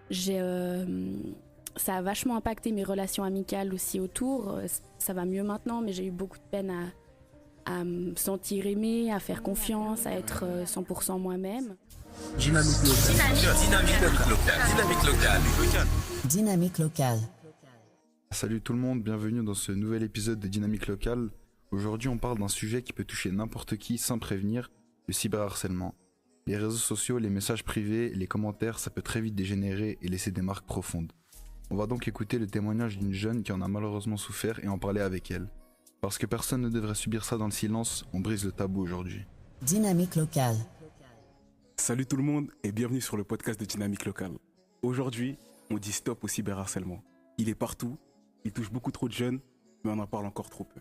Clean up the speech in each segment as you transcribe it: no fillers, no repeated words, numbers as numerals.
Ça a vachement impacté mes relations amicales aussi autour. Ça va mieux maintenant, mais j'ai eu beaucoup de peine à me sentir aimée, à faire confiance, à être 100% moi-même. Dynamique locale. Dynamique locale. Dynamique locale. Salut tout le monde, bienvenue dans ce nouvel épisode de Dynamique locale. Aujourd'hui on parle d'un sujet qui peut toucher n'importe qui sans prévenir, le cyberharcèlement. Les réseaux sociaux, les messages privés, les commentaires, ça peut très vite dégénérer et laisser des marques profondes. On va donc écouter le témoignage d'une jeune qui en a malheureusement souffert et en parler avec elle. Parce que personne ne devrait subir ça dans le silence, on brise le tabou aujourd'hui. Dynamique locale. Salut tout le monde et bienvenue sur le podcast de Dynamique locale. Aujourd'hui, on dit stop au cyberharcèlement. Il est partout, il touche beaucoup trop de jeunes, mais on en parle encore trop peu.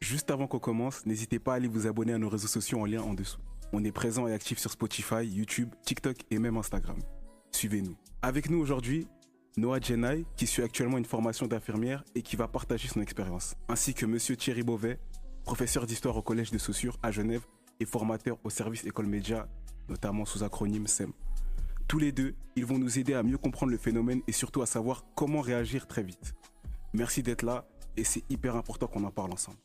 Juste avant qu'on commence, n'hésitez pas à aller vous abonner à nos réseaux sociaux en lien en dessous. On est présent et actif sur Spotify, YouTube, TikTok et même Instagram. Suivez-nous. Avec nous aujourd'hui, Noah Jenai, qui suit actuellement une formation d'infirmière et qui va partager son expérience, ainsi que Monsieur Thierry Beauvais, professeur d'histoire au Collège de Saussure à Genève et formateur au service École Média, notamment sous acronyme SEM. Tous les deux, ils vont nous aider à mieux comprendre le phénomène et surtout à savoir comment réagir très vite. Merci d'être là et c'est hyper important qu'on en parle ensemble.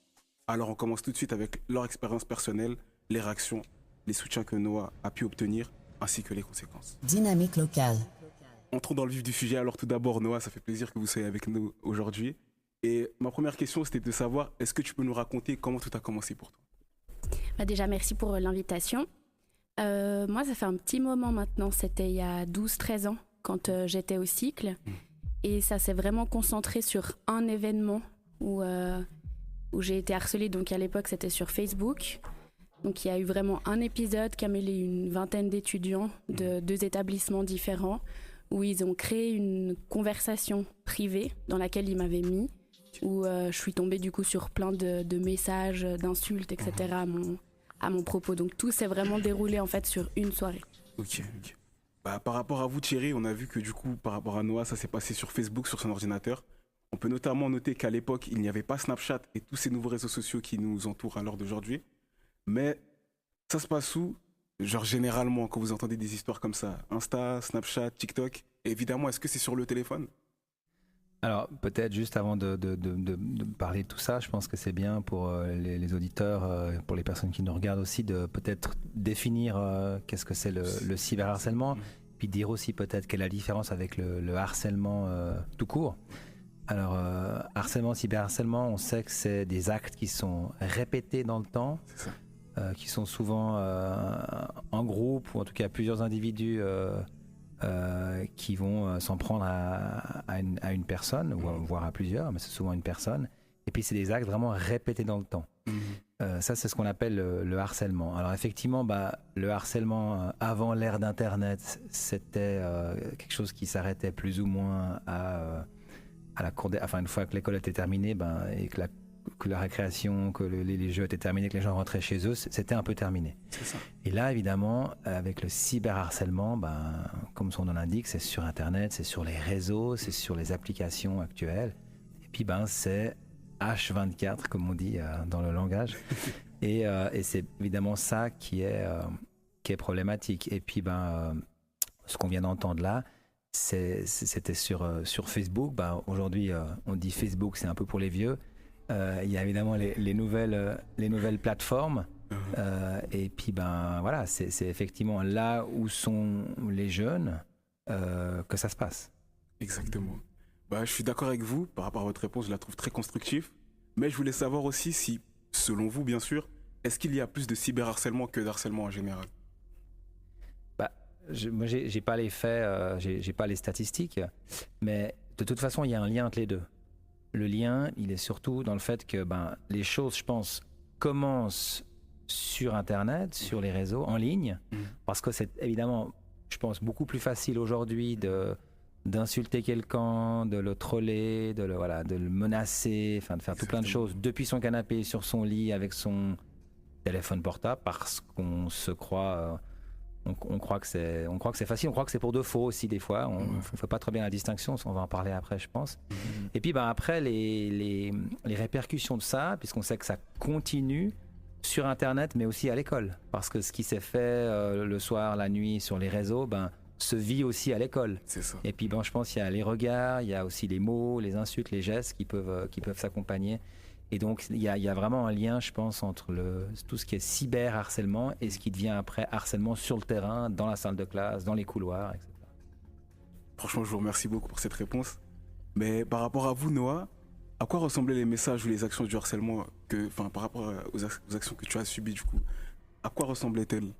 Alors on commence tout de suite avec leur expérience personnelle, les réactions, les soutiens que Noah a pu obtenir, ainsi que les conséquences. Dynamique locale. Entrons dans le vif du sujet. Alors tout d'abord, Noah, ça fait plaisir que vous soyez avec nous aujourd'hui. Et ma première question, c'était de savoir, est-ce que tu peux nous raconter comment tout a commencé pour toi ? Déjà, merci pour l'invitation. Moi, ça fait un petit moment maintenant, c'était il y a 12-13 ans, quand j'étais au cycle. Et ça s'est vraiment concentré sur un événement où j'ai été harcelée. Donc à l'époque, c'était sur Facebook. Donc il y a eu vraiment un épisode qui a mêlé une vingtaine d'étudiants de 2 établissements différents, où ils ont créé une conversation privée dans laquelle ils m'avaient mis, où je suis tombée du coup sur plein de messages, d'insultes, etc. à mon propos. Donc tout s'est vraiment déroulé en fait sur une soirée. Ok. Par rapport à vous Thierry, on a vu que du coup par rapport à Noah, ça s'est passé sur Facebook, sur son ordinateur. On peut notamment noter qu'à l'époque, il n'y avait pas Snapchat et tous ces nouveaux réseaux sociaux qui nous entourent à l'heure d'aujourd'hui. Mais ça se passe où ? Genre généralement, quand vous entendez des histoires comme ça, Insta, Snapchat, TikTok, évidemment, est-ce que c'est sur le téléphone ? Alors peut-être juste avant de parler de tout ça, je pense que c'est bien pour les auditeurs, pour les personnes qui nous regardent aussi, de peut-être définir qu'est-ce que c'est le cyberharcèlement, puis dire aussi peut-être quelle est la différence avec le harcèlement tout court. Alors harcèlement, cyberharcèlement, on sait que c'est des actes qui sont répétés dans le temps, qui sont souvent en groupe ou en tout cas plusieurs individus qui vont s'en prendre à une personne, ou voire à plusieurs, mais c'est souvent une personne. Et puis c'est des actes vraiment répétés dans le temps. Ça, c'est ce qu'on appelle le harcèlement. Alors effectivement, le harcèlement avant l'ère d'Internet, c'était quelque chose qui s'arrêtait plus ou moins à la cour enfin une fois que l'école était terminée, et que la récréation, que les jeux étaient terminés, que les gens rentraient chez eux, c'était un peu terminé. C'est ça. Et là, évidemment, avec le cyberharcèlement, comme son nom l'indique, c'est sur Internet, c'est sur les réseaux, c'est sur les applications actuelles. Et puis, c'est H24, comme on dit dans le langage. Et c'est évidemment ça qui est problématique. Et puis, ce qu'on vient d'entendre là, c'était sur Facebook. Aujourd'hui, on dit Facebook, c'est un peu pour les vieux. Il y a évidemment les nouvelles plateformes. Et puis, voilà, c'est effectivement là où sont les jeunes que ça se passe. Exactement. Je suis d'accord avec vous. Par rapport à votre réponse, je la trouve très constructive. Mais je voulais savoir aussi si, selon vous, bien sûr, est-ce qu'il y a plus de cyberharcèlement que d'harcèlement en général ? Moi, j'ai pas les faits, j'ai pas les statistiques, mais de toute façon, il y a un lien entre les deux. Le lien, il est surtout dans le fait que les choses, je pense, commencent sur Internet, sur les réseaux, en ligne, parce que c'est évidemment, je pense, beaucoup plus facile aujourd'hui d'insulter quelqu'un, de le troller, de le menacer, de faire tout plein de choses depuis son canapé, sur son lit, avec son téléphone portable, parce qu'on se croit... On croit que c'est facile, on croit que c'est pour de faux aussi des fois, on ne fait pas très bien la distinction, on va en parler après je pense. Et puis après les répercussions de ça, puisqu'on sait que ça continue sur Internet mais aussi à l'école, parce que ce qui s'est fait le soir, la nuit sur les réseaux, se vit aussi à l'école. C'est ça. Et puis je pense qu'il y a les regards, il y a aussi les mots, les insultes, les gestes qui peuvent s'accompagner. Et donc il y a vraiment un lien, je pense, entre tout ce qui est cyberharcèlement et ce qui devient après harcèlement sur le terrain, dans la salle de classe, dans les couloirs, etc. Franchement, je vous remercie beaucoup pour cette réponse. Mais par rapport à vous, Noah, à quoi ressemblaient les messages ou les actions du harcèlement par rapport aux actions que tu as subies du coup? À quoi ressemblaient-elles?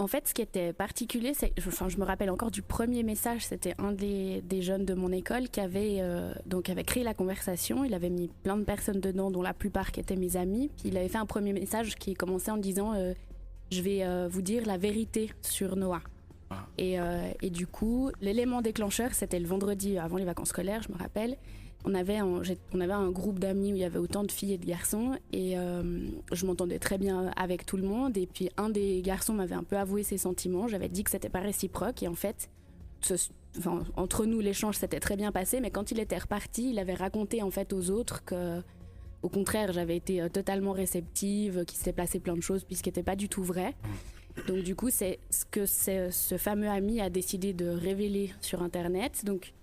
En fait, ce qui était particulier, je me rappelle encore du premier message, c'était un des jeunes de mon école qui avait créé la conversation. Il avait mis plein de personnes dedans, dont la plupart qui étaient mes amis. Puis il avait fait un premier message qui commençait en disant je vais vous dire la vérité sur Noah. Ah. Et du coup, l'élément déclencheur, c'était le vendredi avant les vacances scolaires, je me rappelle. On avait un groupe d'amis où il y avait autant de filles et de garçons et je m'entendais très bien avec tout le monde. Et puis un des garçons m'avait un peu avoué ses sentiments. J'avais dit que c'était pas réciproque et en fait, entre nous l'échange s'était très bien passé. Mais quand il était reparti, il avait raconté en fait aux autres que, au contraire, j'avais été totalement réceptive, qu'il s'était passé plein de choses puis ce qui n'était pas du tout vrai. Donc du coup, c'est ce que ce fameux ami a décidé de révéler sur Internet. Donc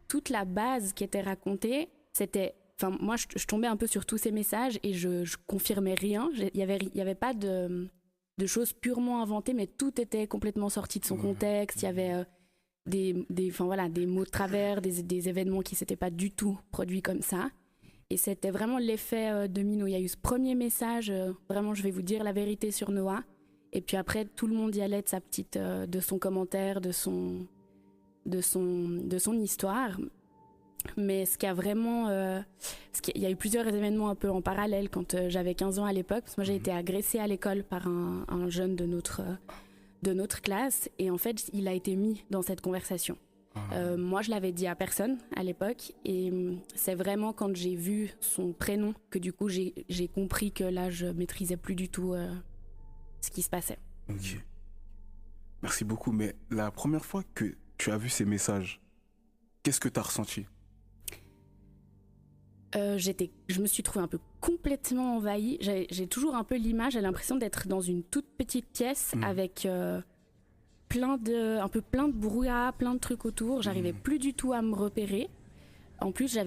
toute la base qui était racontée, c'était... Enfin, moi, je tombais un peu sur tous ces messages et je confirmais rien. Il y avait pas de choses purement inventées, mais tout était complètement sorti de son contexte. Il y avait des mots de travers, des événements qui s'étaient pas du tout produits comme ça. Et c'était vraiment l'effet domino. Il y a eu ce premier message, vraiment, je vais vous dire la vérité sur Noah. Et puis après, tout le monde y allait de son commentaire, de son histoire. Mais ce qui a vraiment... il y a eu plusieurs événements un peu en parallèle quand j'avais 15 ans à l'époque. Parce que moi, j'ai été agressée à l'école par un jeune de notre classe. Et en fait, il a été mis dans cette conversation. Moi, je l'avais dit à personne à l'époque. Et c'est vraiment quand j'ai vu son prénom que du coup, j'ai compris que là, je maîtrisais plus du tout ce qui se passait. Ok. Merci beaucoup. Mais la première fois que tu as vu ces messages, qu'est-ce que tu as ressenti? Je me suis trouvée un peu complètement envahie. J'ai toujours un peu l'image, j'ai l'impression d'être dans une toute petite pièce avec plein de brouhaha, plein de trucs autour. J'arrivais plus du tout à me repérer. En plus,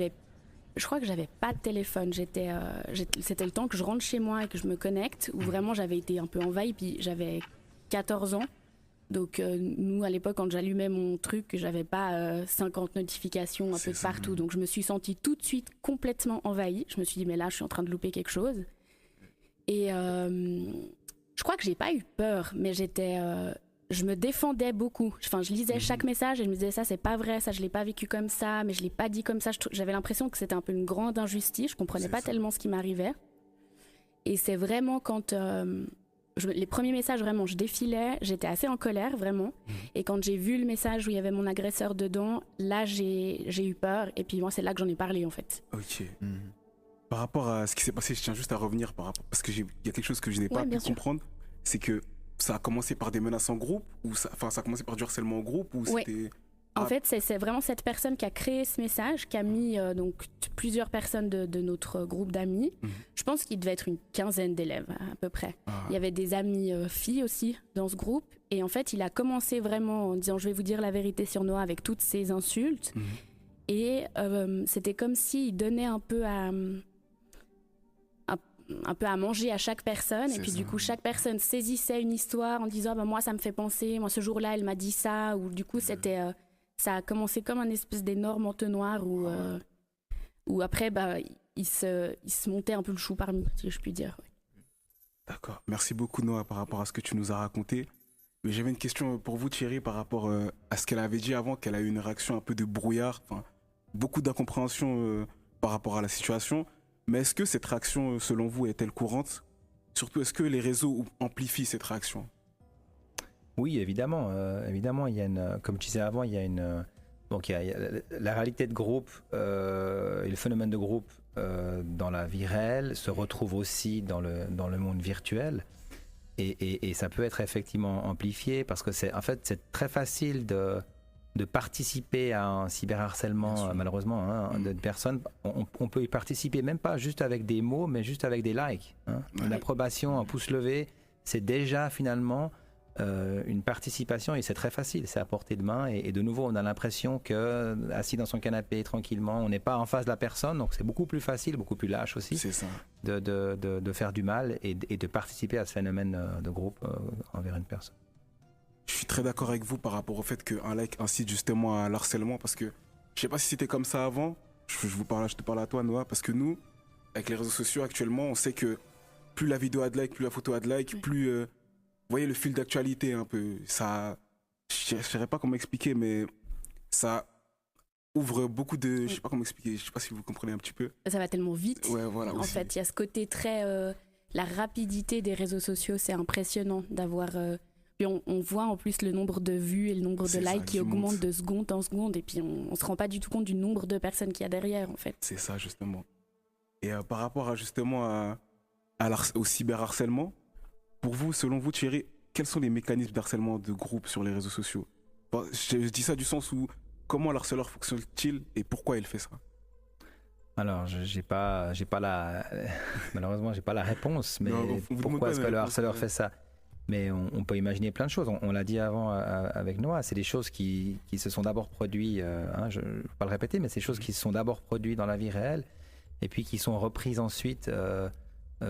je crois que j'avais pas de téléphone. C'était le temps que je rentre chez moi et que je me connecte, où vraiment j'avais été un peu envahie. Puis j'avais 14 ans. Donc nous, à l'époque, quand j'allumais mon truc, j'avais pas 50 notifications un peu de partout. Donc je me suis sentie tout de suite complètement envahie. Je me suis dit, mais là, je suis en train de louper quelque chose. Et je crois que j'ai pas eu peur, mais je me défendais beaucoup. Enfin, je lisais chaque message et je me disais, ça, c'est pas vrai, ça, je l'ai pas vécu comme ça, mais je l'ai pas dit comme ça. J'avais l'impression que c'était un peu une grande injustice. Je comprenais pas tellement ce qui m'arrivait. Et c'est vraiment quand... les premiers messages, vraiment, je défilais, j'étais assez en colère, vraiment. Et quand j'ai vu le message où il y avait mon agresseur dedans, là, j'ai eu peur. Et puis moi, c'est là que j'en ai parlé, en fait. Ok. Par rapport à ce qui s'est passé, je tiens juste à revenir parce qu'il y a quelque chose que je n'ai pas pu comprendre. C'est que ça a commencé par des menaces en groupe, ou ça a commencé par du harcèlement en groupe, ou c'était... En fait, c'est vraiment cette personne qui a créé ce message, qui a mis plusieurs personnes de notre groupe d'amis. Je pense qu'il devait être une quinzaine d'élèves à peu près. Il y avait des amis filles aussi dans ce groupe. Et en fait, il a commencé vraiment en disant « je vais vous dire la vérité sur Noah » avec toutes ces insultes. Et c'était comme s'il donnait un peu à manger à chaque personne. Et puis du coup, chaque personne saisissait une histoire en disant moi, ça me fait penser, moi, ce jour-là, elle m'a dit ça. Ou du coup, c'était... ça a commencé comme un espèce d'énorme entonnoir où après, il se montait un peu le chou parmi, si je puis dire. D'accord. Merci beaucoup, Noah, par rapport à ce que tu nous as raconté. Mais j'avais une question pour vous, Thierry, par rapport à ce qu'elle avait dit avant, qu'elle a eu une réaction un peu de brouillard, beaucoup d'incompréhension par rapport à la situation. Mais est-ce que cette réaction, selon vous, est-elle courante? Surtout, est-ce que les réseaux amplifient cette réaction? Oui, évidemment. Évidemment, il y a comme tu disais avant, il y a la réalité de groupe et le phénomène de groupe dans la vie réelle se retrouve aussi dans le monde virtuel. Et ça peut être effectivement amplifié parce que c'est très facile de participer à un cyberharcèlement, malheureusement, de personnes. On peut y participer, même pas juste avec des mots, mais juste avec des likes. L'approbation, un pouce levé, c'est déjà finalement une participation et c'est très facile, c'est à portée de main et de nouveau on a l'impression que assis dans son canapé tranquillement, on n'est pas en face de la personne, donc c'est beaucoup plus facile, beaucoup plus lâche aussi C'est ça. de faire du mal et de participer à ce phénomène de groupe envers une personne. Je suis très d'accord avec vous par rapport au fait qu'un like incite justement à l'harcèlement, parce que je sais pas si c'était comme ça avant. Je te parle à toi, Noah, parce que nous, avec les réseaux sociaux actuellement, on sait que plus la vidéo a de likes, plus la photo a de likes, plus vous voyez le fil d'actualité un peu. Ça, je ne saurais pas comment expliquer, mais ça ouvre beaucoup de, je sais pas comment expliquer. Je sais pas si vous comprenez un petit peu. Ça va tellement vite. Ouais, voilà. En aussi. fait, il y a ce côté très la rapidité des réseaux sociaux, c'est impressionnant d'avoir. Puis on voit en plus le nombre de vues et le nombre de C'est ça, likes qui qui augmente monte. de seconde en seconde, et puis on se rend pas du tout compte du nombre de personnes qu'il y a derrière, en fait. C'est ça, justement. Et par rapport à, justement au cyberharcèlement, pour vous, selon vous, Thierry, quels sont les mécanismes d'harcèlement de groupe sur les réseaux sociaux? Enfin, je dis ça du sens où comment l'harceleur fonctionne-t-il et pourquoi il fait ça? Alors, malheureusement, j'ai pas la réponse, mais Non, vous demandez pourquoi pas est-ce la que le réponse, harceleur ouais. fait ça? Mais on peut imaginer plein de choses. On l'a dit avant avec Noah, c'est des choses qui se sont d'abord produites, je ne vais pas le répéter, mais c'est des choses qui se sont d'abord produites dans la vie réelle et puis qui sont reprises ensuite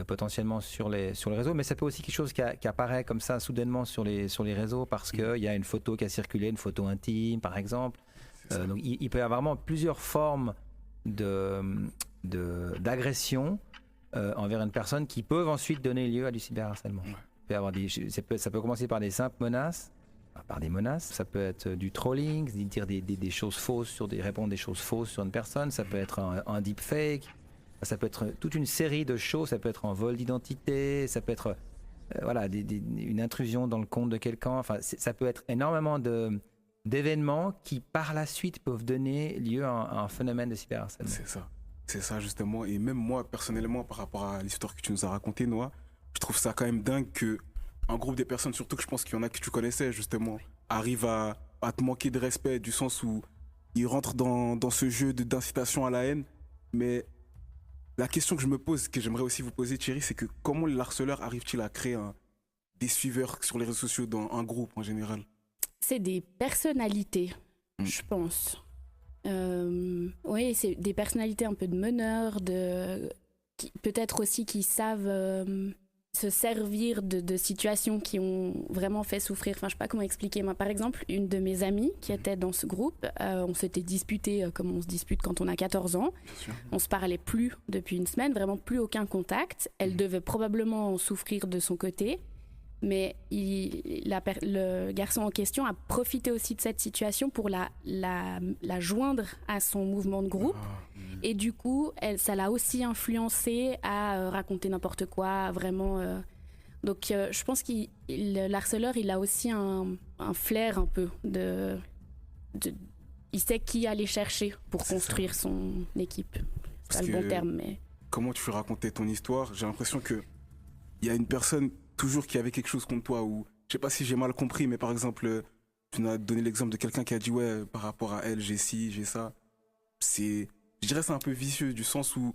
potentiellement sur les réseaux. Mais ça peut aussi quelque chose qui apparaît comme ça soudainement sur les réseaux parce qu'il y a une photo qui a circulé, une photo intime par exemple. Donc il peut y avoir vraiment plusieurs formes d'agression envers une personne qui peuvent ensuite donner lieu à du cyberharcèlement. Ouais. Il peut y avoir ça peut commencer par des simples menaces, ça peut être du trolling, dire des choses fausses répondre des choses fausses sur une personne, ça peut être un deepfake, ça peut être toute une série de choses, ça peut être un vol d'identité, ça peut être une intrusion dans le compte de quelqu'un, enfin ça peut être énormément d'événements qui par la suite peuvent donner lieu à un phénomène de cyberharcèlement. C'est ça justement. Et même moi, personnellement, par rapport à l'histoire que tu nous as racontée, Noah, je trouve ça quand même dingue qu'un groupe de personnes, surtout que je pense qu'il y en a que tu connaissais justement, arrive à te manquer de respect du sens où ils rentrent dans ce jeu d'incitation à la haine. Mais la question que je me pose, que j'aimerais aussi vous poser, Thierry, c'est que comment le harceleur arrive-t-il à créer des suiveurs sur les réseaux sociaux dans un groupe en général? C'est des personnalités, je pense. Oui, c'est des personnalités un peu de meneurs, peut-être aussi qui savent se servir de situations qui ont vraiment fait souffrir. Enfin, je sais pas comment expliquer. Moi, par exemple, une de mes amies qui était dans ce groupe, on s'était disputé comme on se dispute quand on a 14 ans. On se parlait plus depuis une semaine, vraiment plus aucun contact. Elle devait probablement souffrir de son côté. Mais le garçon en question a profité aussi de cette situation pour la joindre à son mouvement de groupe. Et du coup, ça l'a aussi influencé à raconter n'importe quoi, vraiment. Donc, je pense que l'harceleur, il a aussi un flair un peu il sait qui aller chercher pour construire son équipe. C'est pas le bon terme, mais... Comment tu racontais ton histoire, j'ai l'impression qu'il y a une personne toujours qui avait quelque chose contre toi, ou je sais pas si j'ai mal compris, mais par exemple, tu nous as donné l'exemple de quelqu'un qui a dit ouais, par rapport à elle, j'ai ci, j'ai ça. Je dirais c'est un peu vicieux du sens où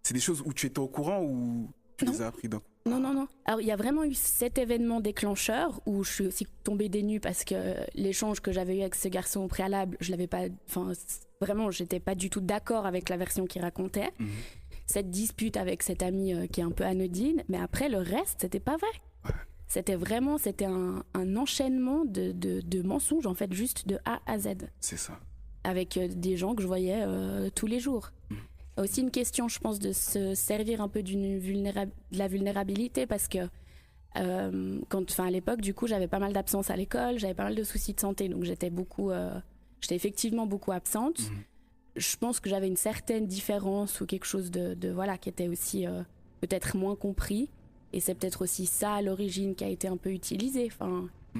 c'est des choses où tu étais au courant ou tu les as appris d'un coup. Non. Alors, il y a vraiment eu cet événement déclencheur où je suis aussi tombée des nues parce que l'échange que j'avais eu avec ce garçon au préalable, je l'avais pas... Enfin, vraiment, j'étais pas du tout d'accord avec la version qu'il racontait. Cette dispute avec cette amie qui est un peu anodine, mais après, le reste, c'était pas vrai. C'était un enchaînement de mensonges, en fait, juste de A à Z. C'est ça. Avec des gens que je voyais tous les jours. Il y a aussi une question, je pense, de se servir un peu de la vulnérabilité parce que à l'époque, du coup, j'avais pas mal d'absence à l'école, j'avais pas mal de soucis de santé, donc j'étais effectivement beaucoup absente. Je pense que j'avais une certaine différence ou quelque chose qui était aussi peut-être moins compris. Et c'est peut-être aussi ça à l'origine qui a été un peu utilisé.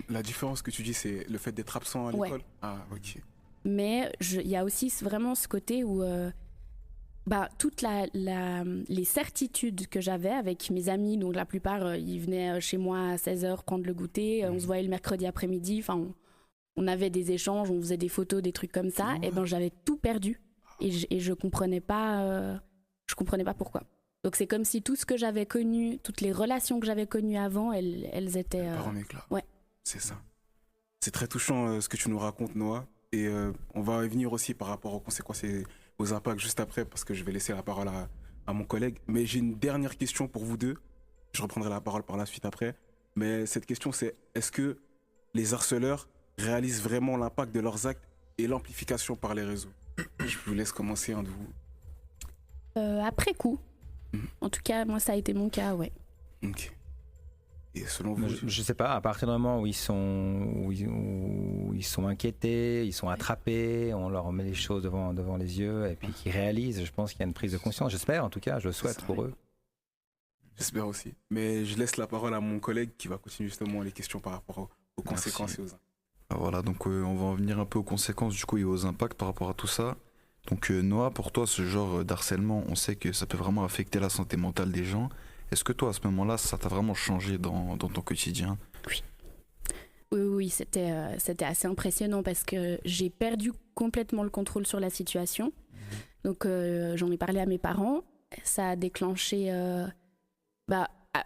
La différence que tu dis, c'est le fait d'être absent à l'école? Ouais. Ah, ok. Mais il y a aussi vraiment ce côté où toutes les certitudes que j'avais avec mes amis, donc la plupart, ils venaient chez moi à 16h prendre le goûter, on se voyait le mercredi après-midi, on avait des échanges, on faisait des photos, des trucs comme ça, et j'avais tout perdu. Et je comprenais pas pourquoi. Donc c'est comme si tout ce que j'avais connu, toutes les relations que j'avais connues avant, elles étaient... Par en éclat. Ouais. C'est ça. C'est très touchant ce que tu nous racontes, Noah. Et on va y venir aussi par rapport aux conséquences et aux impacts juste après, parce que je vais laisser la parole à mon collègue. Mais j'ai une dernière question pour vous deux. Je reprendrai la parole par la suite après. Mais cette question, c'est est-ce que les harceleurs réalisent vraiment l'impact de leurs actes et l'amplification par les réseaux? Je vous laisse commencer, un de vous. Après coup. En tout cas, moi, ça a été mon cas, ouais. Ok. Et selon vous? Je sais pas, à partir du moment où ils sont inquiétés, ils sont attrapés, on leur met les choses devant les yeux et puis qu'ils réalisent, je pense qu'il y a une prise de conscience. J'espère, en tout cas, je souhaite pour eux. J'espère aussi. Mais je laisse la parole à mon collègue qui va continuer justement les questions par rapport aux conséquences et aux impacts. Voilà, donc on va en venir un peu aux conséquences du coup et aux impacts par rapport à tout ça. Donc Noah, pour toi, ce genre d'harcèlement, on sait que ça peut vraiment affecter la santé mentale des gens. Est-ce que toi, à ce moment-là, ça t'a vraiment changé dans ton quotidien? Oui, c'était assez impressionnant parce que j'ai perdu complètement le contrôle sur la situation. Donc j'en ai parlé à mes parents. Ça a déclenché...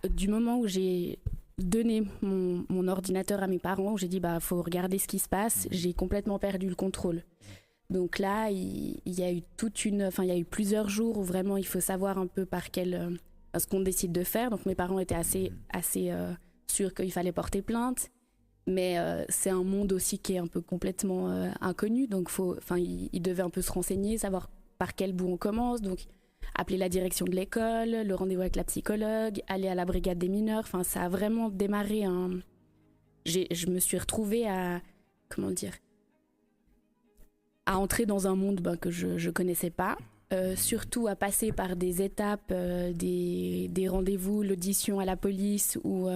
du moment où j'ai donné mon ordinateur à mes parents, où j'ai dit faut regarder ce qui se passe, j'ai complètement perdu le contrôle. Donc là, il y a eu plusieurs jours où vraiment il faut savoir un peu ce qu'on décide de faire. Donc mes parents étaient assez sûrs qu'il fallait porter plainte, mais c'est un monde aussi qui est un peu complètement inconnu. Donc ils devaient un peu se renseigner, savoir par quel bout on commence. Donc appeler la direction de l'école, le rendez-vous avec la psychologue, aller à la brigade des mineurs. Enfin, ça a vraiment démarré je me suis retrouvée à entrer dans un monde que je connaissais pas. Surtout à passer par des étapes, des rendez-vous, l'audition à la police où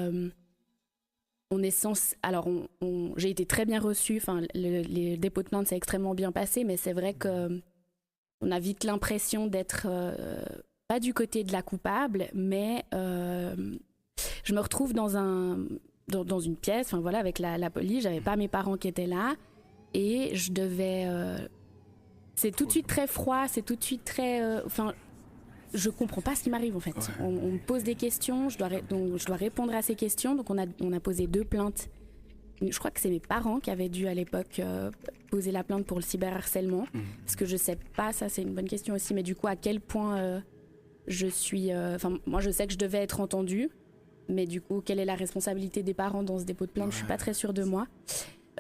on est censé... Alors, j'ai été très bien reçue. Enfin, les dépôts de plainte s'est extrêmement bien passé, mais c'est vrai que on a vite l'impression d'être pas du côté de la coupable, mais je me retrouve dans une pièce, avec la police. J'avais pas mes parents qui étaient là et je devais. C'est tout de suite très froid, c'est tout de suite très. Je comprends pas ce qui m'arrive en fait. Ouais. On me pose des questions, je dois répondre à ces questions. Donc on a posé 2 plaintes. Je crois que c'est mes parents qui avaient dû à l'époque poser la plainte pour le cyberharcèlement. Parce que je sais pas, ça c'est une bonne question aussi, mais du coup à quel point je suis... moi je sais que je devais être entendue, mais du coup quelle est la responsabilité des parents dans ce dépôt de plainte? Je suis pas très sûre de moi.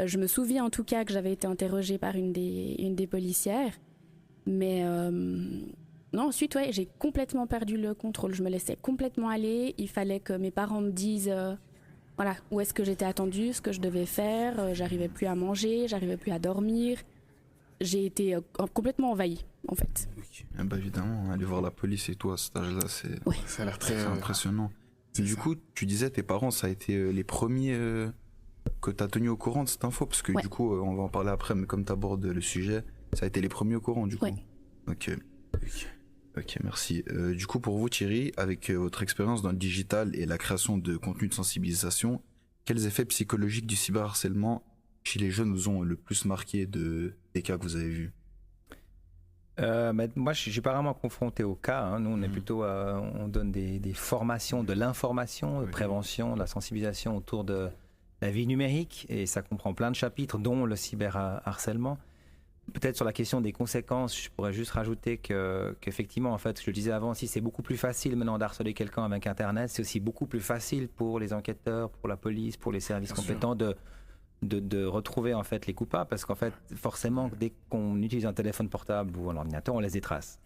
Je me souviens en tout cas que j'avais été interrogée par une des policières, mais non, ensuite j'ai complètement perdu le contrôle. Je me laissais complètement aller. Il fallait que mes parents me disent où est-ce que j'étais attendue, ce que je devais faire. J'arrivais plus à manger, j'arrivais plus à dormir. J'ai été complètement envahie en fait. Oui. Évidemment, aller voir la police et tout à cet âge-là, ça a l'air très impressionnant. Du coup, tu disais tes parents, ça a été les premiers que tu as tenu au courant de cette info, parce que du coup, on va en parler après, mais comme tu abordes le sujet, ça a été les premiers au courant du coup. Ok, merci. Du coup, pour vous Thierry, avec votre expérience dans le digital et la création de contenu de sensibilisation, quels effets psychologiques du cyberharcèlement chez les jeunes vous ont le plus marqué des cas que vous avez vus? Moi, je suis pas vraiment confronté au cas. Nous, on est plutôt, on donne des formations, de l'information, de prévention, de la sensibilisation autour de la vie numérique, et ça comprend plein de chapitres, dont le cyberharcèlement. Peut-être sur la question des conséquences, je pourrais juste rajouter qu'effectivement, en fait, je le disais avant aussi, c'est beaucoup plus facile maintenant d'harceler quelqu'un avec Internet. C'est aussi beaucoup plus facile pour les enquêteurs, pour la police, pour les services compétents de retrouver en fait les coupables, parce qu'en fait, forcément, dès qu'on utilise un téléphone portable ou un ordinateur, on laisse des traces.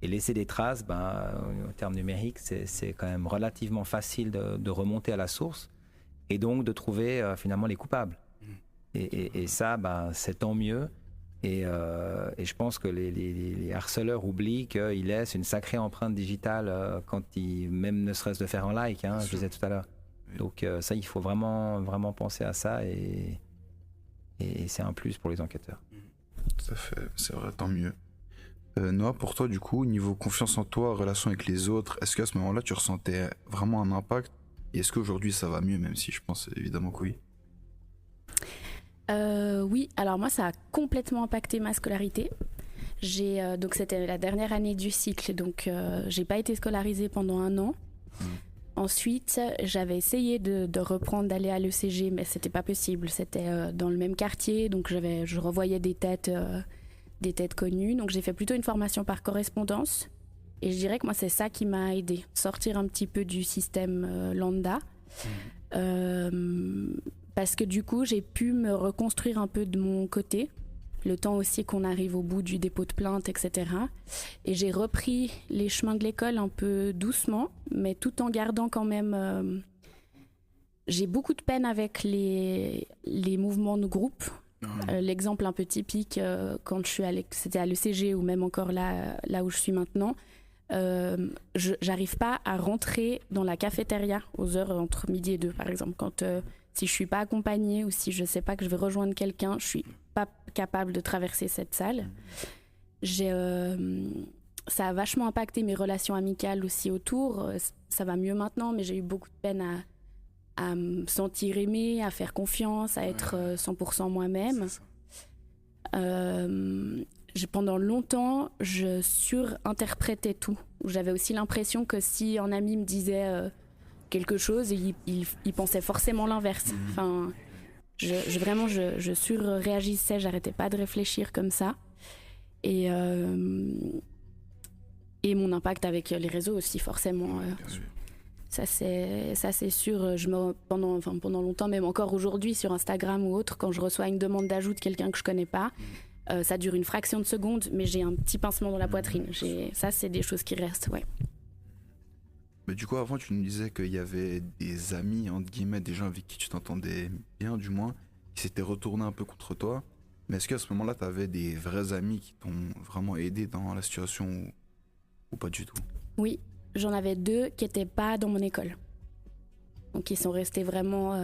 Et laisser des traces, en termes numériques, c'est quand même relativement facile de remonter à la source et donc de trouver finalement les coupables. Et ça, c'est tant mieux. Et je pense que les harceleurs oublient qu'ils laissent une sacrée empreinte digitale quand même ne serait-ce de faire un like, je disais tout à l'heure. Donc ça, il faut vraiment, vraiment penser à ça, et c'est un plus pour les enquêteurs. Tout à fait, c'est vrai, tant mieux. Noah, pour toi, du coup, niveau confiance en toi, relation avec les autres, est-ce qu'à ce moment-là, tu ressentais vraiment un impact? Et est-ce qu'aujourd'hui, ça va mieux, même si je pense évidemment que oui? Oui, alors moi ça a complètement impacté ma scolarité. Donc c'était la dernière année du cycle, donc j'ai pas été scolarisée pendant 1 an. Ensuite, j'avais essayé de reprendre, d'aller à l'ECG, mais c'était pas possible. C'était dans le même quartier, donc je revoyais des têtes connues. Donc j'ai fait plutôt une formation par correspondance. Et je dirais que moi, c'est ça qui m'a aidé, sortir un petit peu du système lambda. Parce que du coup, j'ai pu me reconstruire un peu de mon côté. Le temps aussi qu'on arrive au bout du dépôt de plainte, etc. Et j'ai repris les chemins de l'école un peu doucement, mais tout en gardant quand même... J'ai beaucoup de peine avec les mouvements de groupe. L'exemple un peu typique, quand c'était à l'ECG ou même encore là où je suis maintenant, j'arrive pas à rentrer dans la cafétéria aux heures entre midi et 2, par exemple. Si je suis pas accompagnée ou si je sais pas que je vais rejoindre quelqu'un, je suis pas capable de traverser cette salle. Ça a vachement impacté mes relations amicales aussi autour. Ça va mieux maintenant, mais j'ai eu beaucoup de peine à me sentir aimée, à faire confiance, à être 100% moi-même. Pendant longtemps, je surinterprétais tout. J'avais aussi l'impression que si un ami me disait quelque chose, il pensait forcément l'inverse. Enfin, je surréagissais, j'arrêtais pas de réfléchir comme ça. Et mon impact avec les réseaux aussi, forcément. Ça c'est sûr. Pendant longtemps, même encore aujourd'hui sur Instagram ou autre, quand je reçois une demande d'ajout de quelqu'un que je connais pas, ça dure une fraction de seconde, mais j'ai un petit pincement dans la poitrine. Ça, c'est des choses qui restent, ouais. Mais du coup, avant, tu nous disais qu'il y avait des amis, entre guillemets, des gens avec qui tu t'entendais bien, du moins, qui s'étaient retournés un peu contre toi. Mais est-ce qu'à ce moment-là, tu avais des vrais amis qui t'ont vraiment aidé dans la situation ou pas du tout? Oui, j'en avais 2 qui n'étaient pas dans mon école. Donc, ils sont restés vraiment...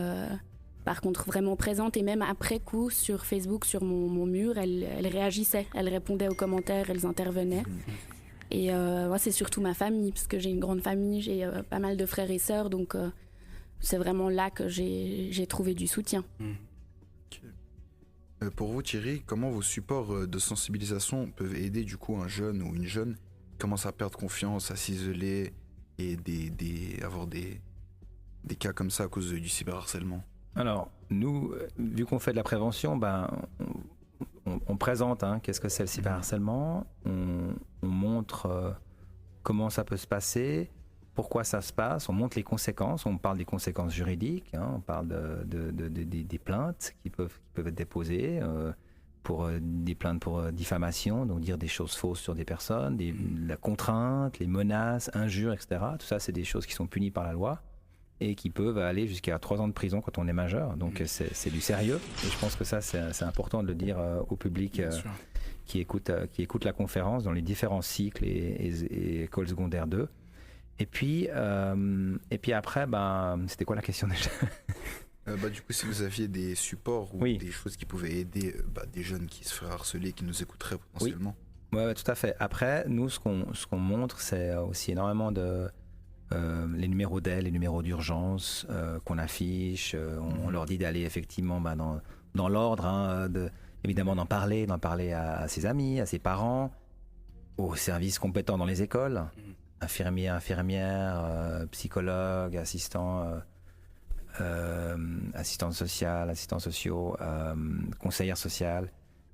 Par contre, vraiment présente, et même après coup, sur Facebook, sur mon mur, elle réagissait, elle répondait aux commentaires, elles intervenaient. Et moi, c'est surtout ma famille, parce que j'ai une grande famille, j'ai pas mal de frères et sœurs, donc c'est vraiment là que j'ai trouvé du soutien. Okay. Pour vous, Thierry, comment vos supports de sensibilisation peuvent aider du coup un jeune ou une jeune qui commence à perdre confiance, à s'isoler et avoir des cas comme ça à cause du cyberharcèlement? Alors, nous, vu qu'on fait de la prévention, on présente qu'est-ce que c'est le cyberharcèlement, on montre comment ça peut se passer, pourquoi ça se passe, on montre les conséquences, on parle des conséquences juridiques, on parle des plaintes qui peuvent être déposées, des plaintes pour diffamation, donc dire des choses fausses sur des personnes, la contrainte, les menaces, injures, etc. Tout ça, c'est des choses qui sont punies par la loi et qui peuvent aller jusqu'à 3 ans de prison quand on est majeur. Donc c'est du sérieux. Et je pense que ça, c'est important de le dire au public qui écoute la conférence dans les différents cycles et écoles secondaires 2. Et puis après, c'était quoi la question déjà? Du coup, si vous aviez des supports ou des choses qui pouvaient aider des jeunes qui se feraient harceler, qui nous écouteraient potentiellement. Oui, tout à fait. Après, nous, ce qu'on montre, c'est aussi énormément les numéros d'aide, les numéros d'urgence qu'on affiche. On leur dit d'aller effectivement dans l'ordre, évidemment d'en parler à ses amis, à ses parents, aux services compétents dans les écoles, infirmières, psychologues, assistants sociaux, conseillères sociales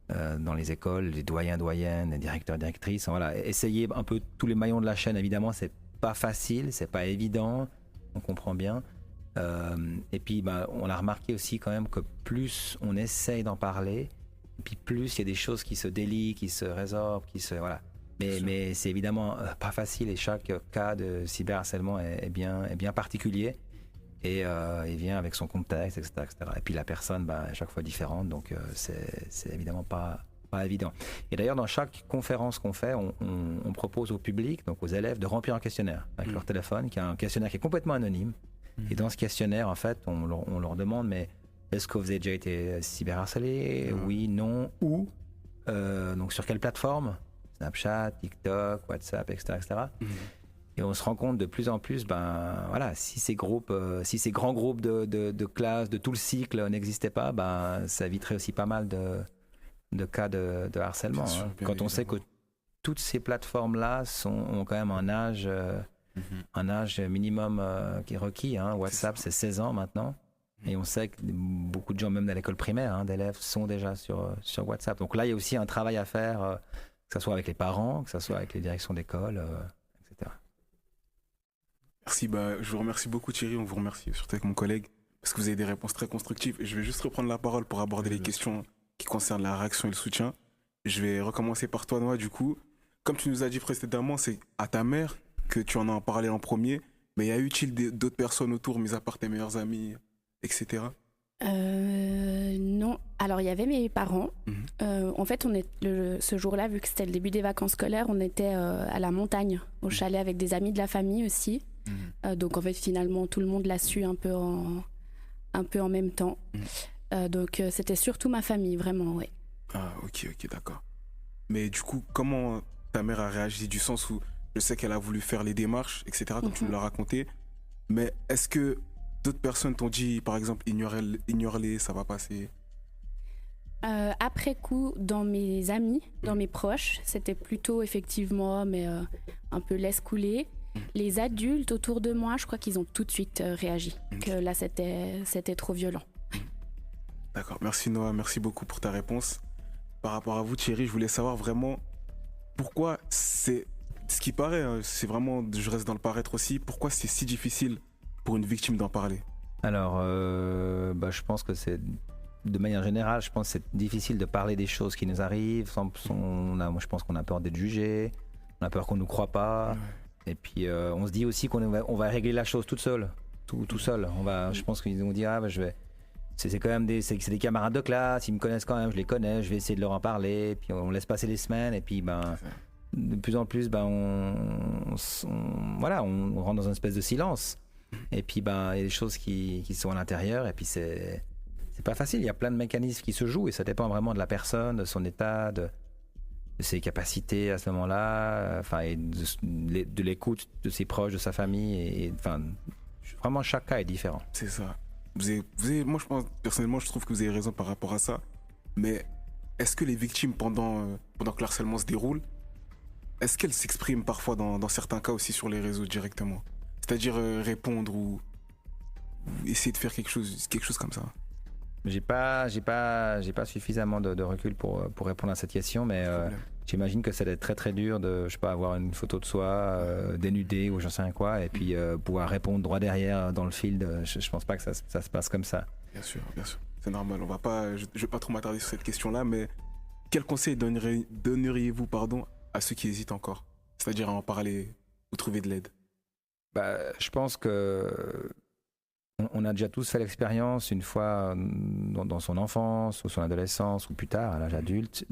dans les écoles, les doyens, les directeurs, directrices. Voilà, essayer un peu tous les maillons de la chaîne. Évidemment, c'est pas facile, c'est pas évident, on comprend bien. Et puis on a remarqué aussi quand même que plus on essaye d'en parler, et puis plus il y a des choses qui se délient, qui se résorbent, voilà. Mais c'est évidemment pas facile, et chaque cas de cyberharcèlement est bien particulier et il vient avec son contexte, etc. Et puis la personne à chaque fois différente, donc c'est évidemment pas évident. Et d'ailleurs, dans chaque conférence qu'on fait, on propose au public, donc aux élèves, de remplir un questionnaire avec leur téléphone, qui est un questionnaire qui est complètement anonyme. Et dans ce questionnaire, en fait, on leur demande, mais est-ce que vous avez déjà été cyberharcelé? Oui, non, où? Donc sur quelle plateforme? Snapchat, TikTok, WhatsApp, etc. Et on se rend compte de plus en plus, si ces grands groupes de classe, de tout le cycle n'existaient pas, ça éviterait aussi pas mal de cas de harcèlement. Quand on sait que toutes ces plateformes-là ont quand même un âge un âge minimum qui est requis. WhatsApp, c'est 16 ans maintenant. Et on sait que beaucoup de gens, même dans l'école primaire, d'élèves, sont déjà sur WhatsApp. Donc là, il y a aussi un travail à faire, que ce soit avec les parents, que ce soit avec les directions d'école, etc. Merci, je vous remercie beaucoup Thierry, on vous remercie surtout avec mon collègue, parce que vous avez des réponses très constructives. Et je vais juste reprendre la parole pour aborder les questions qui concernent la réaction et le soutien. Je vais recommencer par toi, Noah, du coup. Comme tu nous as dit précédemment, c'est à ta mère que tu en as parlé en premier, mais y a eu-il d'autres personnes autour, mis à part tes meilleurs amis, etc. Non. Alors, il y avait mes parents. En fait, ce jour-là, vu que c'était le début des vacances scolaires, on était à la montagne, au chalet, avec des amis de la famille aussi. Donc, en fait, finalement, tout le monde l'a su un peu en même temps. Donc, c'était surtout ma famille, vraiment, oui. Ah, ok, d'accord. Mais du coup, comment ta mère a réagi, du sens où je sais qu'elle a voulu faire les démarches, etc., comme tu nous l'as raconté, mais est-ce que d'autres personnes t'ont dit, par exemple, ignore-les, ça va passer? Après coup, dans mes amis, dans mes proches, c'était plutôt effectivement, mais un peu laisse couler. Les adultes autour de moi, je crois qu'ils ont tout de suite réagi, que là c'était trop violent. D'accord, merci Noah, merci beaucoup pour ta réponse. Par rapport à vous Thierry, je voulais savoir vraiment pourquoi c'est, ce qui paraît, c'est vraiment, je reste dans le paraître aussi, pourquoi c'est si difficile pour une victime d'en parler? Alors, je pense que c'est, de manière générale, je pense que c'est difficile de parler des choses qui nous arrivent. Moi, je pense qu'on a peur d'être jugé, on a peur qu'on ne nous croit pas. Et puis, on se dit aussi qu'on va régler la chose toute seule, tout seul. Je pense qu'ils vont dire, c'est quand même c'est des camarades de classe, ils me connaissent quand même, je les connais, je vais essayer de leur en parler. Puis on laisse passer les semaines et puis de plus en plus on rentre dans une espèce de silence. Et puis il y a des choses qui sont à l'intérieur et puis c'est pas facile. Il y a plein de mécanismes qui se jouent et ça dépend vraiment de la personne, de son état, de ses capacités à ce moment-là, et de l'écoute de ses proches, de sa famille. Vraiment chaque cas est différent. C'est ça. Moi, je pense, personnellement, je trouve que vous avez raison par rapport à ça. Mais est-ce que les victimes, pendant que le harcèlement se déroule, est-ce qu'elles s'expriment parfois dans certains cas aussi sur les réseaux directement? C'est-à-dire répondre ou essayer de faire quelque chose comme ça? J'ai pas suffisamment de recul pour répondre à cette question, mais j'imagine que ça doit être très très dur de, avoir une photo de soi dénudée ou j'en sais rien quoi, et puis pouvoir répondre droit derrière dans le field. Je pense pas que ça se passe comme ça. Bien sûr, c'est normal. Je vais pas trop m'attarder sur cette question-là, mais quel conseil donneriez-vous à ceux qui hésitent encore, c'est-à-dire à en parler ou trouver de l'aide? Je pense que on a déjà tous fait l'expérience une fois dans son enfance ou son adolescence ou plus tard à l'âge adulte,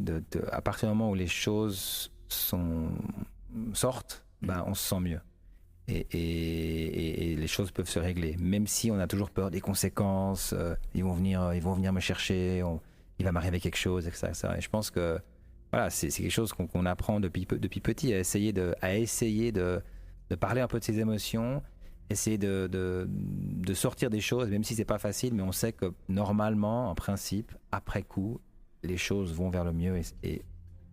à partir du moment où les choses sortent, on se sent mieux et les choses peuvent se régler, même si on a toujours peur des conséquences. Ils vont venir me chercher, il va m'arriver quelque chose, etc. Et je pense que c'est quelque chose qu'on apprend depuis petit, à essayer de parler un peu de ses émotions, essayer de sortir des choses, même si c'est pas facile, mais on sait que normalement, en principe, après coup, les choses vont vers le mieux et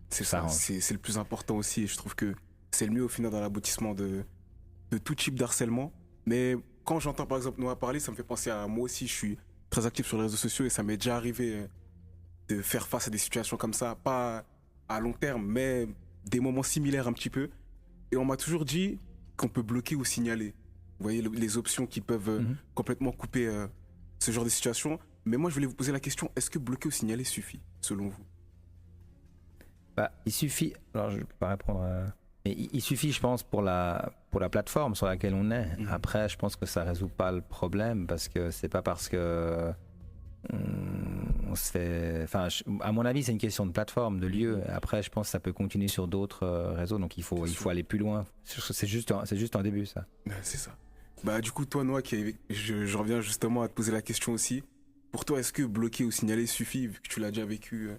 c'est ça. C'est le plus important aussi, et je trouve que c'est le mieux au final dans l'aboutissement de tout type d'harcèlement. Mais quand j'entends par exemple Noah parler, ça me fait penser à moi aussi. Je suis très actif sur les réseaux sociaux et ça m'est déjà arrivé de faire face à des situations comme ça, pas à long terme, mais des moments similaires un petit peu. Et on m'a toujours dit qu'on peut bloquer ou signaler. Vous voyez les options qui peuvent complètement couper ce genre de situation. Mais moi, je voulais vous poser la question, est-ce que bloquer ou signaler suffit, selon vous? Il suffit, alors je ne peux pas répondre mais il suffit, je pense, pour la plateforme sur laquelle on est. Après, je pense que ça ne résout pas le problème, parce que c'est pas parce que on se fait... à mon avis, c'est une question de plateforme, de lieu. Après, je pense que ça peut continuer sur d'autres réseaux, donc il faut aller plus loin. C'est juste un début, ça. C'est ça. Du coup, toi, Noah, je reviens justement à te poser la question aussi. Pour toi, est-ce que bloquer ou signaler suffit, vu que tu l'as déjà vécu?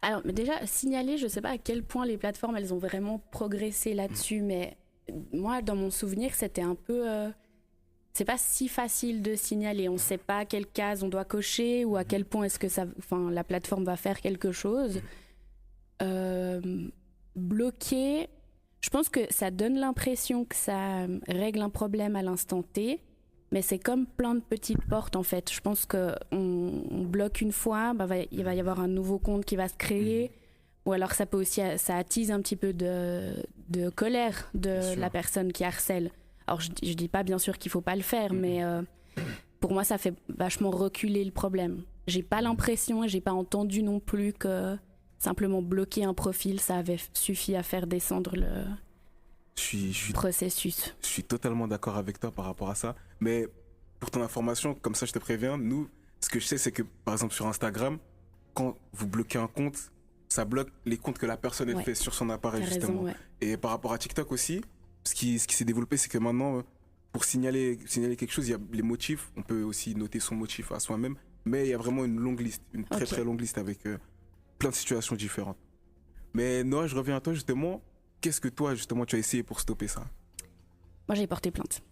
Alors, mais déjà, signaler, je ne sais pas à quel point les plateformes, elles ont vraiment progressé là-dessus, mais moi, dans mon souvenir, c'était un peu... c'est pas si facile de signaler. On ne sait pas quelle case on doit cocher ou à quel point est-ce que la plateforme va faire quelque chose. Bloquer... Je pense que ça donne l'impression que ça règle un problème à l'instant T, mais c'est comme plein de petites portes en fait. Je pense qu'on bloque une fois, il va y avoir un nouveau compte qui va se créer, ou alors ça peut aussi, ça attise un petit peu de colère de la personne qui harcèle. Alors je dis pas bien sûr qu'il faut pas le faire, mais pour moi ça fait vachement reculer le problème. J'ai pas l'impression et j'ai pas entendu non plus que simplement bloquer un profil, ça avait suffi à faire descendre le processus. Je suis totalement d'accord avec toi par rapport à ça. Mais pour ton information, comme ça je te préviens, nous, ce que je sais, c'est que par exemple sur Instagram, quand vous bloquez un compte, ça bloque les comptes que la personne a fait sur son appareil, T'as justement. raison, ouais. Et par rapport à TikTok aussi, ce qui s'est développé, c'est que maintenant, pour signaler quelque chose, il y a les motifs. On peut aussi noter son motif à soi-même. Mais il y a vraiment une longue liste, une très très longue liste avec plein de situations différentes. Mais Noah, je reviens à toi justement. Qu'est-ce que toi, justement, tu as essayé pour stopper ça? Moi, j'ai porté plainte.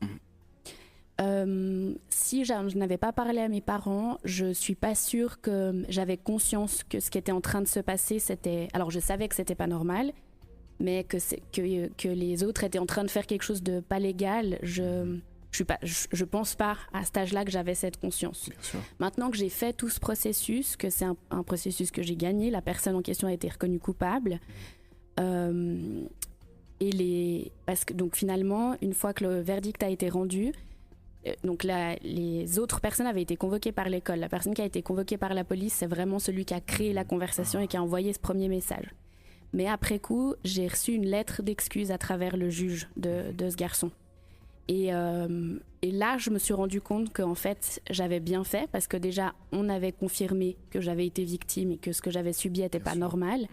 Si je n'avais pas parlé à mes parents, je suis pas sûre que j'avais conscience que ce qui était en train de se passer, c'était... Alors, je savais que c'était pas normal, mais que les autres étaient en train de faire quelque chose de pas légal. Je pense pas à cet âge-là que j'avais cette conscience. Bien sûr. Maintenant que j'ai fait tout ce processus, que c'est un processus que j'ai gagné, la personne en question a été reconnue coupable. Parce que donc finalement, une fois que le verdict a été rendu, les autres personnes avaient été convoquées par l'école. La personne qui a été convoquée par la police, c'est vraiment celui qui a créé la conversation et qui a envoyé ce premier message. Mais après coup, j'ai reçu une lettre d'excuse à travers le juge de ce garçon. Et là, je me suis rendu compte qu'en fait, j'avais bien fait parce que déjà, on avait confirmé que j'avais été victime et que ce que j'avais subi n'était pas normal.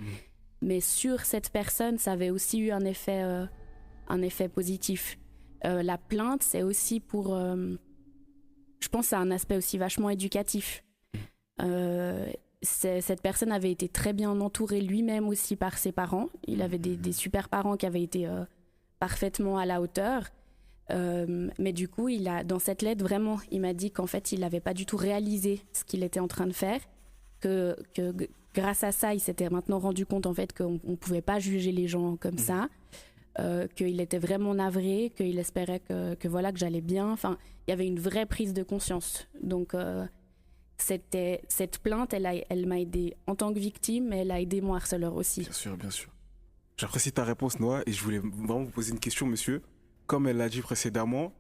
Mais sur cette personne, ça avait aussi eu un effet positif. La plainte, c'est aussi pour... je pense que c'est un aspect aussi vachement éducatif. Cette personne avait été très bien entourée lui-même aussi par ses parents. Il avait des super parents qui avaient été parfaitement à la hauteur. Mais du coup, dans cette lettre, vraiment, il m'a dit qu'en fait, il n'avait pas du tout réalisé ce qu'il était en train de faire. Que grâce à ça, il s'était maintenant rendu compte en fait qu'on ne pouvait pas juger les gens comme ça. Qu'il était vraiment navré, qu'il espérait que j'allais bien. Enfin, il y avait une vraie prise de conscience. Donc, cette plainte, elle m'a aidée en tant que victime, mais elle a aidé mon harceleur aussi. Bien sûr, bien sûr. J'apprécie ta réponse, Noah, et je voulais vraiment vous poser une question, monsieur. Comme elle l'a dit précédemment,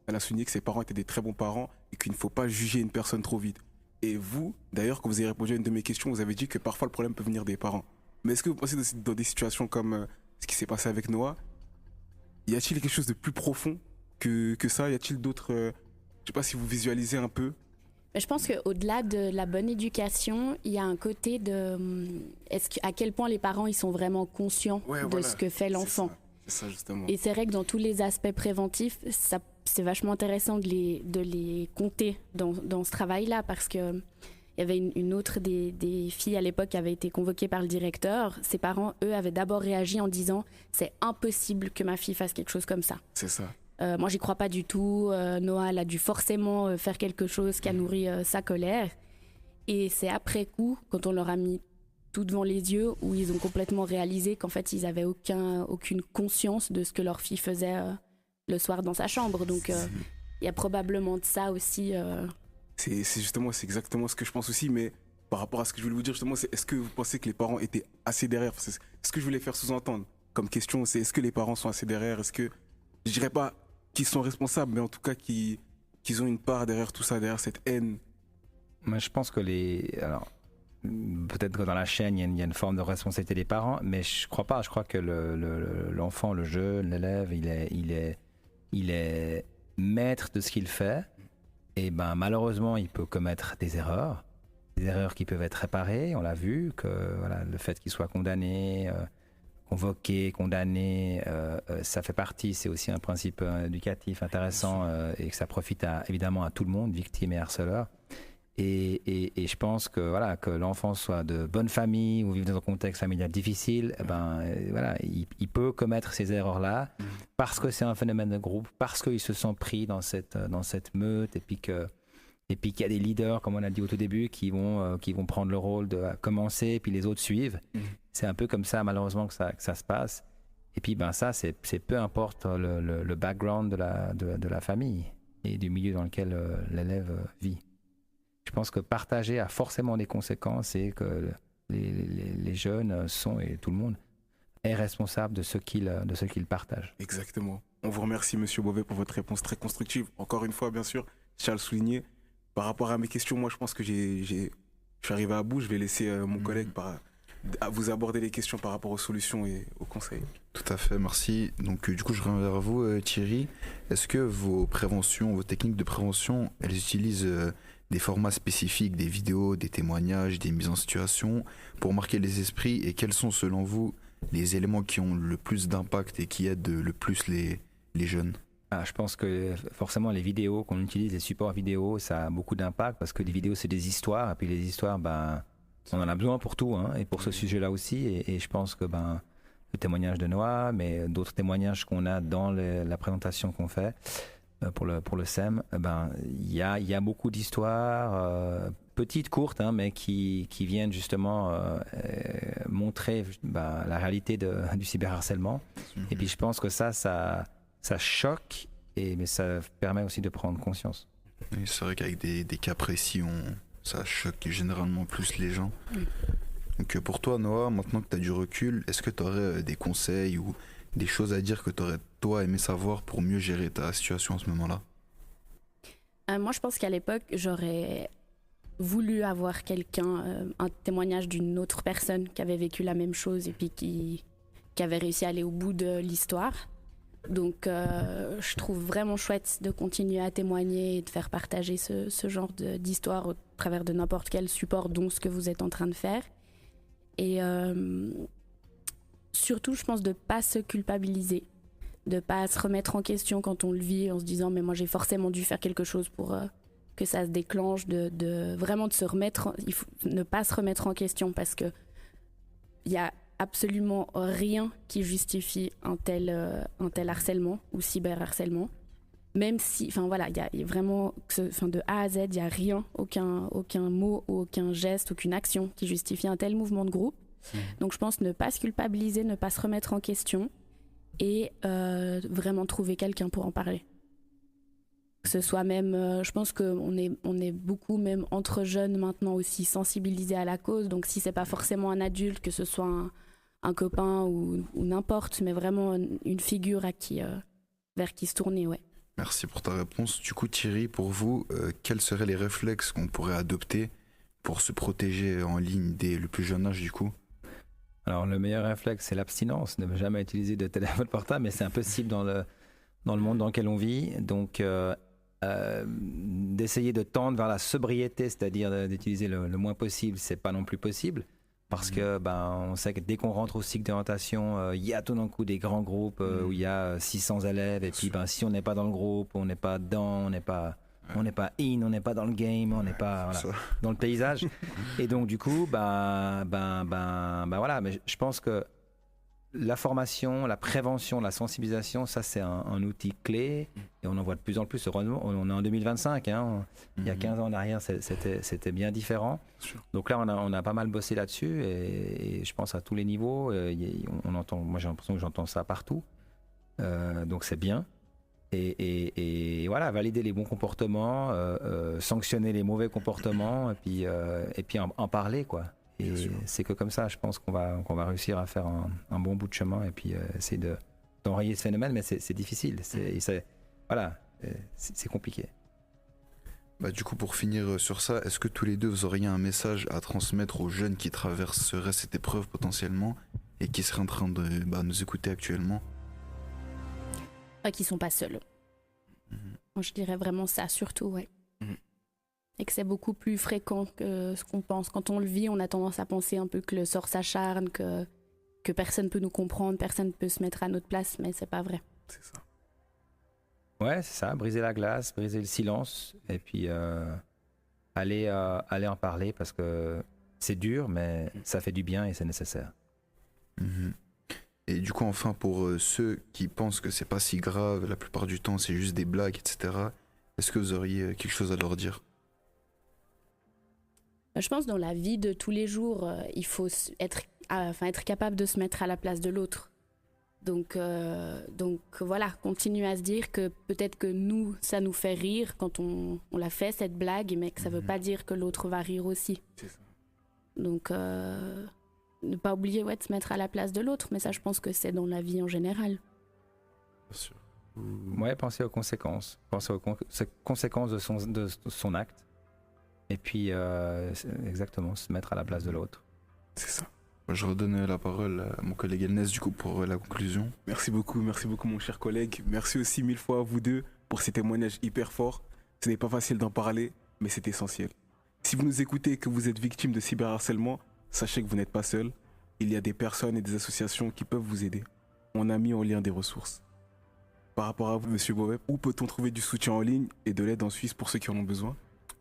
elle a souligné que ses parents étaient des très bons parents et qu'il ne faut pas juger une personne trop vite. Et vous, d'ailleurs, quand vous avez répondu à une de mes questions, vous avez dit que parfois le problème peut venir des parents. Mais est-ce que vous pensez dans des situations comme ce qui s'est passé avec Noah, y a-t-il quelque chose de plus profond que ça? Y a-t-il d'autres... je ne sais pas si vous visualisez un peu. Je pense qu'au-delà de la bonne éducation, il y a un côté de... à quel point les parents ils sont vraiment conscients de ce que fait l'enfant. C'est ça, justement. Et c'est vrai que dans tous les aspects préventifs, c'est vachement intéressant de les compter dans ce travail-là, parce que il y avait une autre des filles à l'époque qui avait été convoquée par le directeur. Ses parents, eux, avaient d'abord réagi en disant « c'est impossible que ma fille fasse quelque chose comme ça ». C'est ça. Moi, j'y crois pas du tout. Noah, elle a dû forcément faire quelque chose qui a nourri sa colère. Et c'est après coup, quand on leur a mis tout devant les yeux, où ils ont complètement réalisé qu'en fait, ils avaient aucune conscience de ce que leur fille faisait le soir dans sa chambre. Donc, il y a probablement de ça aussi. C'est exactement ce que je pense aussi, mais par rapport à ce que je voulais vous dire justement, c'est est-ce que vous pensez que les parents étaient assez derrière? C'est ce que je voulais faire sous-entendre comme question, c'est est-ce que les parents sont assez derrière? Est-ce que, je dirais pas qu'ils sont responsables, mais en tout cas qu'ils ont une part derrière tout ça, derrière cette haine? Moi, je pense que alors, peut-être que dans la chaîne, il y a une forme de responsabilité des parents, mais je crois pas. Je crois que l'enfant, le jeune, l'élève, il est maître de ce qu'il fait. Et malheureusement, il peut commettre des erreurs qui peuvent être réparées. On l'a vu, que le fait qu'il soit condamné, convoqué, condamné, ça fait partie. C'est aussi un principe éducatif intéressant et que ça profite évidemment à tout le monde, victime et harceleur. Et je pense que que l'enfant soit de bonne famille ou vivre dans un contexte familial difficile, il peut commettre ces erreurs-là parce que c'est un phénomène de groupe, parce qu'il se sent pris dans cette meute, et puis qu'il y a des leaders, comme on a dit au tout début, qui vont prendre le rôle de commencer, et puis les autres suivent. C'est un peu comme ça, malheureusement, que ça se passe. Et puis ça, c'est peu importe le background de la famille et du milieu dans lequel l'élève vit. Je pense que partager a forcément des conséquences et que les jeunes sont, et tout le monde, est responsable de ce qu'ils partagent. Exactement. On vous remercie, Monsieur Beauvais, pour votre réponse très constructive. Encore une fois, bien sûr, je tiens à le souligner. Par rapport à mes questions, moi, je pense que je suis arrivé à bout. Je vais laisser mon collègue à vous aborder les questions par rapport aux solutions et aux conseils. Tout à fait, merci. Donc du coup, je reviens vers vous, Thierry. Est-ce que vos techniques de prévention, elles utilisent des formats spécifiques, des vidéos, des témoignages, des mises en situation pour marquer les esprits, et quels sont selon vous les éléments qui ont le plus d'impact et qui aident le plus les jeunes? Je pense que forcément les vidéos qu'on utilise, les supports vidéo, ça a beaucoup d'impact parce que les vidéos c'est des histoires, et puis les histoires, on en a besoin pour tout, hein, et pour ce sujet-là aussi, et je pense que le témoignage de Noah, mais d'autres témoignages qu'on a dans la présentation qu'on fait pour le SEM, il y a beaucoup d'histoires petites, courtes, hein, mais qui viennent justement montrer la réalité du cyberharcèlement. Et puis je pense que ça choque, mais ça permet aussi de prendre conscience. Oui, c'est vrai qu'avec des cas précis, ça choque généralement plus les gens. Donc pour toi, Noah, maintenant que tu as du recul, est-ce que tu aurais des conseils ou des choses à dire que tu aurais, toi, aimé savoir pour mieux gérer ta situation à ce moment-là? Moi, je pense qu'à l'époque, j'aurais voulu avoir un témoignage d'une autre personne qui avait vécu la même chose et puis qui avait réussi à aller au bout de l'histoire. Donc, je trouve vraiment chouette de continuer à témoigner et de faire partager ce genre d'histoire au travers de n'importe quel support, dont ce que vous êtes en train de faire. Et surtout, je pense de ne pas se culpabiliser, de ne pas se remettre en question quand on le vit en se disant « mais moi j'ai forcément dû faire quelque chose pour que ça se déclenche », vraiment de se remettre, il faut ne pas se remettre en question parce que il y a absolument rien qui justifie un tel harcèlement ou cyberharcèlement. Même si, il y a vraiment, de A à Z, il n'y a rien, aucun mot, aucun geste, aucune action qui justifie un tel mouvement de groupe. Donc je pense ne pas se culpabiliser, ne pas se remettre en question et vraiment trouver quelqu'un pour en parler. Que ce soit même, je pense qu'on est beaucoup même entre jeunes maintenant aussi sensibilisés à la cause, donc si c'est pas forcément un adulte, que ce soit un copain ou n'importe, mais vraiment une figure vers qui se tourner, ouais. Merci pour ta réponse. Du coup, Thierry, pour vous, quels seraient les réflexes qu'on pourrait adopter pour se protéger en ligne dès le plus jeune âge, du coup? Alors, le meilleur réflexe, c'est l'abstinence. Ne jamais utiliser de téléphone portable, mais c'est impossible dans le monde dans lequel on vit. Donc, d'essayer de tendre vers la sobriété, c'est-à-dire d'utiliser le moins possible, c'est pas non plus possible. Parce que on sait que dès qu'on rentre au cycle d'orientation, il y a tout d'un coup des grands groupes où il y a 600 élèves. Et puis si on n'est pas dans le groupe, on n'est pas dedans, on n'est pas on n'est pas dans le game, on n'est pas dans le paysage. Et donc du coup, voilà. Mais je pense que la formation, la prévention, la sensibilisation, ça c'est un outil clé et on en voit de plus en plus. Heureusement, on est en 2025, hein, il y a 15 ans en arrière c'était bien différent. Donc là on a pas mal bossé là-dessus et je pense à tous les niveaux. Moi j'ai l'impression que j'entends ça partout, donc c'est bien. Et voilà, valider les bons comportements, sanctionner les mauvais comportements et puis en parler quoi. Et c'est que comme ça, je pense qu'on va réussir à faire un bon bout de chemin et puis essayer d'enrayer ce phénomène, mais c'est difficile. C'est compliqué. Du coup, pour finir sur ça, est-ce que tous les deux, vous auriez un message à transmettre aux jeunes qui traverseraient cette épreuve potentiellement et qui seraient en train de nous écouter actuellement? Qu'ils ne sont pas seuls. Moi, je dirais vraiment ça, surtout, ouais. Et que c'est beaucoup plus fréquent que ce qu'on pense. Quand on le vit, on a tendance à penser un peu que le sort s'acharne, que personne ne peut nous comprendre, personne ne peut se mettre à notre place, mais c'est pas vrai. C'est ça. Ouais, c'est ça, briser la glace, briser le silence, et puis aller en parler, parce que c'est dur, mais ça fait du bien et c'est nécessaire. Et du coup, enfin, pour ceux qui pensent que c'est pas si grave, la plupart du temps c'est juste des blagues, etc., est-ce que vous auriez quelque chose à leur dire? Je pense que dans la vie de tous les jours, il faut être capable de se mettre à la place de l'autre. Donc voilà, continuer à se dire que peut-être que nous, ça nous fait rire quand on l'a fait, cette blague, mais que ça veut pas dire que l'autre va rire aussi. C'est ça. Donc ne pas oublier de se mettre à la place de l'autre, mais ça je pense que c'est dans la vie en général. Bien sûr. Ouais, penser aux conséquences. Penser aux conséquences de son acte. Et puis, exactement, se mettre à la place de l'autre. C'est ça. Je redonne la parole à mon collègue Elnes du coup pour la conclusion. Merci beaucoup mon cher collègue. Merci aussi 1000 fois à vous deux pour ces témoignages hyper forts. Ce n'est pas facile d'en parler, mais c'est essentiel. Si vous nous écoutez et que vous êtes victime de cyberharcèlement, sachez que vous n'êtes pas seul. Il y a des personnes et des associations qui peuvent vous aider. On a mis en lien des ressources. Par rapport à vous, Monsieur Beauvais, où peut-on trouver du soutien en ligne et de l'aide en Suisse pour ceux qui en ont besoin?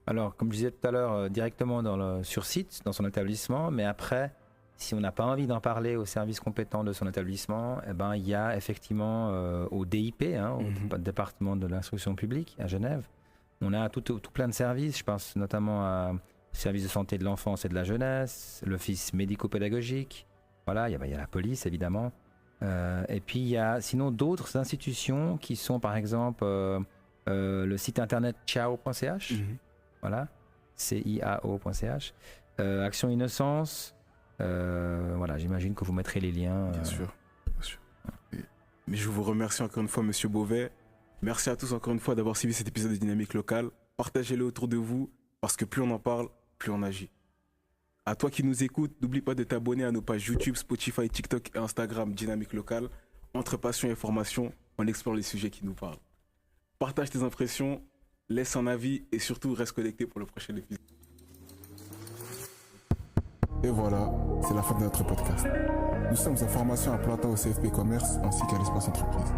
Alors, comme je disais tout à l'heure, directement sur site, dans son établissement, mais après, si on n'a pas envie d'en parler au service compétent de son établissement, eh ben, il y a effectivement au DIP, au département de l'instruction publique à Genève, on a tout plein de services. Je pense notamment à service de santé de l'enfance et de la jeunesse, l'office médico-pédagogique, voilà, il y a la police évidemment. Et puis il y a sinon d'autres institutions qui sont par exemple le site internet ciao.ch, voilà, ciao.ch, Action Innocence, voilà, j'imagine que vous mettrez les liens. Bien sûr. Mais je vous remercie encore une fois, Monsieur Beauvais. Merci à tous encore une fois d'avoir suivi cet épisode de Dynamique Locale. Partagez-le autour de vous, parce que plus on en parle, plus on agit. À toi qui nous écoutes, n'oublie pas de t'abonner à nos pages YouTube, Spotify, TikTok et Instagram Dynamique Locale. Entre passion et formation, on explore les sujets qui nous parlent. Partage tes impressions, laisse un avis et surtout reste connecté pour le prochain épisode. Et voilà, c'est la fin de notre podcast. Nous sommes en formation à plein temps au CFP Commerce ainsi qu'à l'espace entreprise.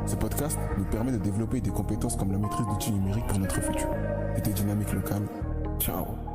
Ce podcast nous permet de développer des compétences comme la maîtrise d'outils numériques pour notre futur. C'était Dynamique Locale. Ciao.